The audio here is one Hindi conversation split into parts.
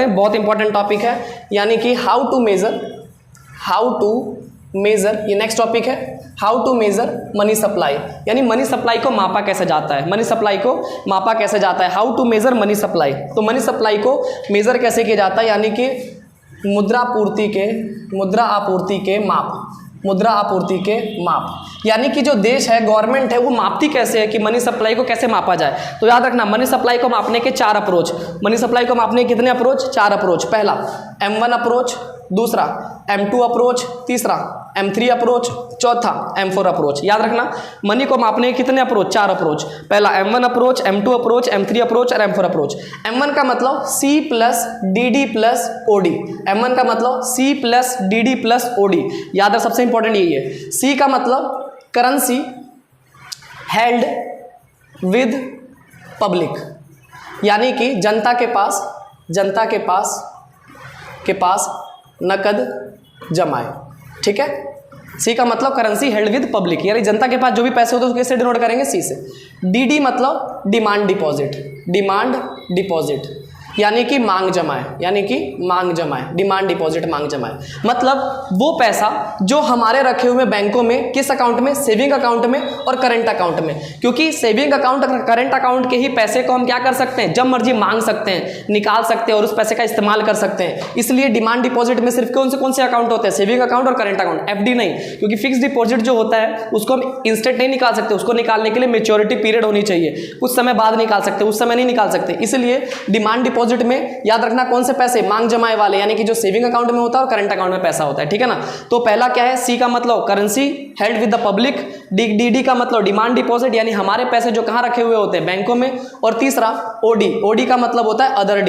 बहुत इंपॉर्टेंट टॉपिक है, यानी कि हाउ टू मेजर, ये नेक्स्ट टॉपिक है, how to measure money supply, यानी मनी सप्लाई को मापा कैसे जाता है, मनी सप्लाई को मापा कैसे जाता है, how to measure money supply. तो मनी सप्लाई को मेजर कैसे किया जाता है, यानी कि मुद्रा आपूर्ति के माप, यानी कि जो देश है, गवर्नमेंट है, वो मापती कैसे है कि मनी सप्लाई को कैसे मापा जाए। तो याद रखना, मनी सप्लाई को मापने के 4 अप्रोच, मनी सप्लाई को मापने के कितने अप्रोच, 4 अप्रोच। पहला M1 अप्रोच, दूसरा M2 अप्रोच, तीसरा M3 अप्रोच, चौथा M4 अप्रोच। याद रखना, मनी को मापने के कितने अप्रोच, 4 अप्रोच। पहला M1 approach, M2 approach, M3 approach और M4 अप्रोच। M1 का मतलब C plus DD plus OD, M1 का मतलब C plus DD plus OD। याद रख, सबसे इंपॉर्टेंट यही है। C का मतलब करेंसी हेल्ड विद पब्लिक, यानी कि जनता के पास नकद जमा है, ठीक है। सी का मतलब करेंसी हेल्ड विद पब्लिक, यानी जनता के पास जो भी पैसे होते हैं उसको कैसे डिनोट करेंगे, सी से। डीडी मतलब डिमांड डिपॉजिट, यानी कि मांग जमा है, डिमांड डिपॉजिट मांग जमा है। मतलब वो पैसा जो हमारे रखे हुए बैंकों में, किस अकाउंट में, सेविंग अकाउंट में और करंट अकाउंट में, क्योंकि सेविंग अकाउंट और करंट अकाउंट के ही पैसे को हम क्या कर सकते हैं, जब मर्जी मांग सकते हैं, निकाल सकते हैं और उस पैसे का इस्तेमाल कर सकते हैं। इसलिए डिमांड डिपॉजिट में सिर्फ कौन से अकाउंट होते हैं, सेविंग अकाउंट और करंट अकाउंट, एफडी नहीं, क्योंकि फिक्स डिपॉजिट जो होता है उसको हम इंस्टेंट नहीं निकाल सकते, उसको निकालने के लिए मेच्योरिटी पीरियड होनी चाहिए, कुछ समय बाद निकाल सकते, उस समय नहीं निकाल सकते। इसलिए डिमांड डिपॉजिट में याद रखना कौन से पैसे, मांग जमाए वाले, यानी कि जो सेविंग अकाउंट में होता है और करंट अकाउंट में पैसा होता है, ठीक है ना। तो पहला क्या है, सी का मतलब currency held with the public, DD का मतलब डिमांड डिपॉजिट, यानी हमारे पैसे जो कहां रखे हुए होते हैं, बैंकों में, और तीसरा ओडी का मतलब होता है अदर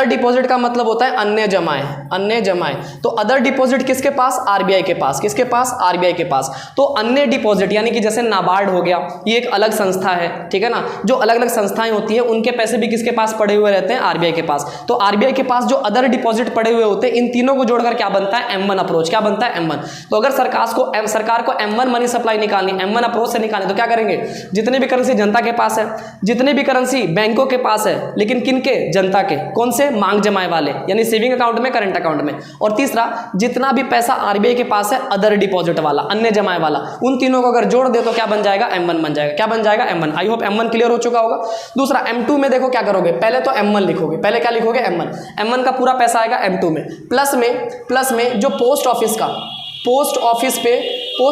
डिपॉजिट का मतलब होता है अन्य जमाएं। तो अदर डिपॉजिट किसके पास, आरबीआई के पास, आरबीआई के पास। तो अन्य डिपॉजिट यानी कि जैसे नाबार्ड हो गया, ये एक अलग संस्था है, ठीक है ना। जो अलग अलग संस्थाएं होती है उनके पैसे भी किसके पास पड़े हुए रहते हैं, आरबीआई के पास। तो आरबीआई के पास जो अदर डिपॉजिट पड़े हुए होते हैं, इन तीनों को जोड़कर क्या बनता है, M1 अप्रोच। क्या बनता है, M1। तो अगर सरकार को M1 मनी सप्लाई निकालनी, M1 अप्रोच से निकालनी, तो क्या करेंगे, जितने भी करेंसी जनता के पास है, जितने भी करेंसी बैंकों के पास है, लेकिन किनके, जनता के, कौन से, मांग जमाए वाले, यानी सेविंग अकाउंट में, करंट अकाउंट में, और तीसरा जितना भी पैसा आरबीआई के पास है, अदर डिपॉजिट वाला, अन्य जमाए वाला, उन तीनों को अगर जोड़ दे तो क्या बन जाएगा, M1 बन जाएगा। क्या बन जाएगा, M1। I hope M1 clear हो चुका होगा। दूसरा M2 में देखो क्या करोगे, पहले तो M1 लिखोगे, पहले क्या लिखोगे, M1 का पूरा पैसा आएगा M2 में, प्लस में जो पोस्ट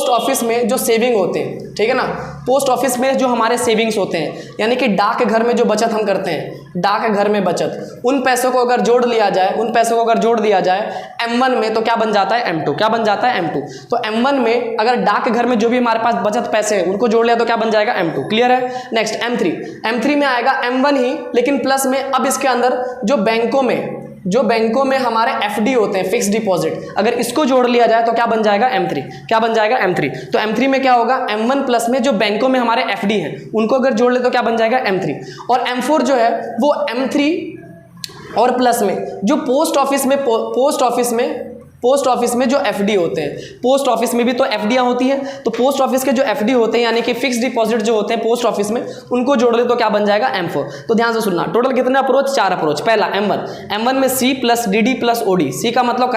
ऑफिस में जो सेविंग होते हैं, ठीक है ना, पोस्ट ऑफिस में जो हमारे सेविंग्स होते हैं, यानी कि डाक घर में जो बचत हम करते हैं, डाक घर में बचत, उन पैसों को अगर जोड़ दिया जाए M1 में, तो क्या बन जाता है, M2। क्या बन जाता है, M2। तो M1 में अगर डाक घर में जो भी हमारे पास बचत पैसे हैं उनको जोड़ लिया तो क्या बन जाएगा, M2। क्लियर है। नेक्स्ट M3 में आएगा M1 ही, लेकिन प्लस में अब इसके अंदर जो बैंकों में हमारे एफडी होते हैं, फिक्स डिपॉजिट, अगर इसको जोड़ लिया जाए तो क्या बन जाएगा, M3। क्या बन जाएगा, M3। तो M3 में क्या होगा, M1 प्लस में जो बैंकों में हमारे एफडी हैं उनको अगर जोड़ ले तो क्या बन जाएगा, M3। और M4 जो है वो M3 और प्लस में जो पोस्ट ऑफिस में जो एफडी होते हैं, पोस्ट ऑफिस में भी तो एफडीआं होती हैं, तो पोस्ट ऑफिस के जो एफडी होते हैं, यानी कि फिक्स डिपॉजिट जो होते हैं पोस्ट ऑफिस में, उनको जोड़ ले तो क्या बन जाएगा, M4। तो ध्यान से सुनना, टोटल कितने अप्रोच, 4 अप्रोच। पहला M1 में C plus DD plus OD। C का मतलब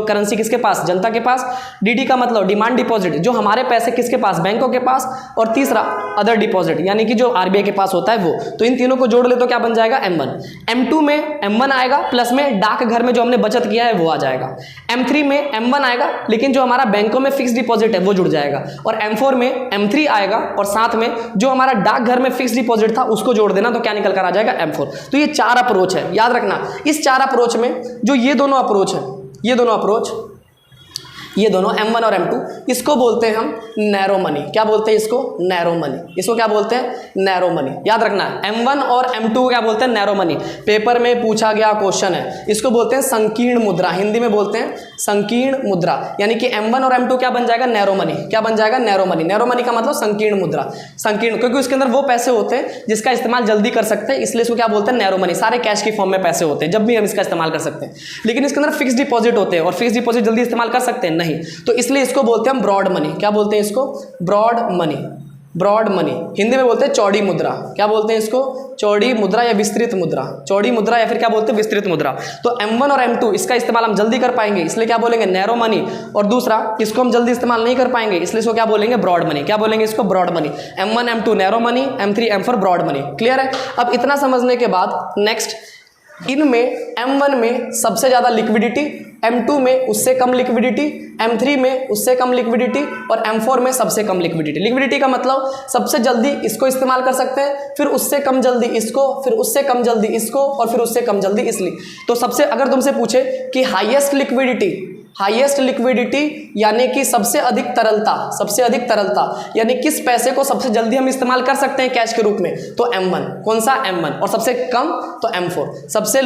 करेंसी किसके पास, जनता के पास। DD का मतलब डिमांड डिपॉजिट, जो हमारे पैसे किसके पास, बैंकों के पास। और तीसरा अदर डिपॉजिट, यानी कि जो आरबीआई के पास होता है वो। तो इन तीनों को जोड़ ले तो क्या बन जाएगा, M1। M2 में M1 आएगा, प्लस में डाक घर में जो हमने बचत किया है वो आ जाएगा। M3 में M1 आएगा, लेकिन जो हमारा बैंकों में फिक्स डिपॉजिट है वो जुड़ जाएगा। और M4 में M3 आएगा, और साथ में जो हमारा डाक घर में फिक्स डिपॉजिट था उसको जोड़ देना, तो क्या निकल कर आ जाएगा, M4। तो ये 4 अप्रोच है, याद रखना। इस 4 अप्रोच में जो ये दोनों अप्रोच M1 और M2, इसको बोलते हैं हम नैरो मनी। क्या बोलते हैं इसको, नैरो मनी। इसको क्या बोलते हैं, नैरो मनी। याद रखना, M1 और M2 को क्या बोलते हैं, नैरो मनी। पेपर में पूछा गया क्वेश्चन है, इसको बोलते हैं संकीर्ण मुद्रा, हिंदी में बोलते हैं संकीर्ण मुद्रा। यानी कि M1 और M2 क्या बन जाएगा, नैरो मनी। क्या बन जाएगा, नैरो मनी। नैरो मनी का मतलब संकीर्ण मुद्रा, संकीर्ण, क्योंकि उसके अंदर वो पैसे होते हैं जिसका इस्तेमाल जल्दी कर सकते हैं, इसलिए इसको क्या बोलते हैं, नैरो मनी। सारे कैश की फॉर्म में पैसे होते हैं, जब भी हम इसका इस्तेमाल कर सकते हैं। लेकिन इसके अंदर फिक्स डिपॉजिट होते हैं, और फिक्स डिपॉजिट जल्दी इस्तेमाल कर सकते हैं नहीं, तो इसलिए इसको बोलते हैं हम ब्रॉड मनी। क्या बोलते हैं इसको, broad money. Broad money, Hindi में बोलते हैं चौड़ी मुद्रा। क्या बोलते हैं इसको? चौड़ी मुद्रा या विस्तृत मुद्रा, चौड़ी मुद्रा या फिर क्या बोलते हैं विस्तृत मुद्रा। तो M1 और M2 इसका इस्तेमाल हम जल्दी कर पाएंगे, इसलिए क्या बोलेंगे? Narrow money. और दूसरा इसको हम जल्दी इस्तेमाल नहीं कर पाएंगे, इसलिए इसको क्या बोलेंगे? Broad money. क्या बोलेंगे इसको? Broad money. M1 M2 narrow money, M3 M4 broad money. Clear है? अब इतना समझने के बाद नेक्स्ट, इनमें M1 में सबसे ज़्यादा लिक्विडिटी, M2 में उससे कम लिक्विडिटी, M3 में उससे कम लिक्विडिटी और M4 में सबसे कम लिक्विडिटी। लिक्विडिटी का मतलब सबसे जल्दी इसको इस्तेमाल कर सकते हैं, फिर उससे कम जल्दी इसको, फिर उससे कम जल्दी इसको और फिर उससे कम जल्दी इसलिए। तो सबसे, अगर तुमसे पूछे कि हाईएस्ट लिक्विडिटी यानी कि सबसे अधिक तरलता यानी किस पैसे को सबसे जल्दी हम इस्तेमाल कर सकते हैं कैश के रूप में, तो M1। कौन सा? M1। और सबसे कम तो M4। सबसे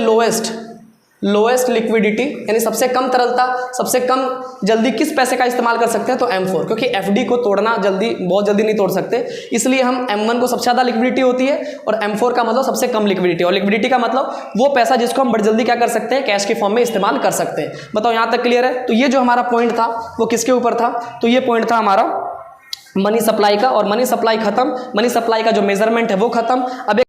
लोएस्ट लिक्विडिटी यानी सबसे कम तरलता, सबसे कम जल्दी किस पैसे का इस्तेमाल कर सकते हैं, तो M4। क्योंकि FD को तोड़ना बहुत जल्दी नहीं तोड़ सकते, इसलिए हम M1 को सबसे ज़्यादा लिक्विडिटी होती है और M4 का मतलब सबसे कम लिक्विडिटी। और लिक्विडिटी का मतलब वो पैसा जिसको हम बड़ी जल्दी क्या कर सकते हैं? कैश के फॉर्म में इस्तेमाल कर सकते हैं। बताओ यहाँ तक क्लियर है? तो ये जो हमारा पॉइंट था वो किसके ऊपर था? तो ये पॉइंट था हमारा मनी सप्लाई का। और मनी सप्लाई खत्म, मनी सप्लाई का जो मेजरमेंट है वो खत्म। अब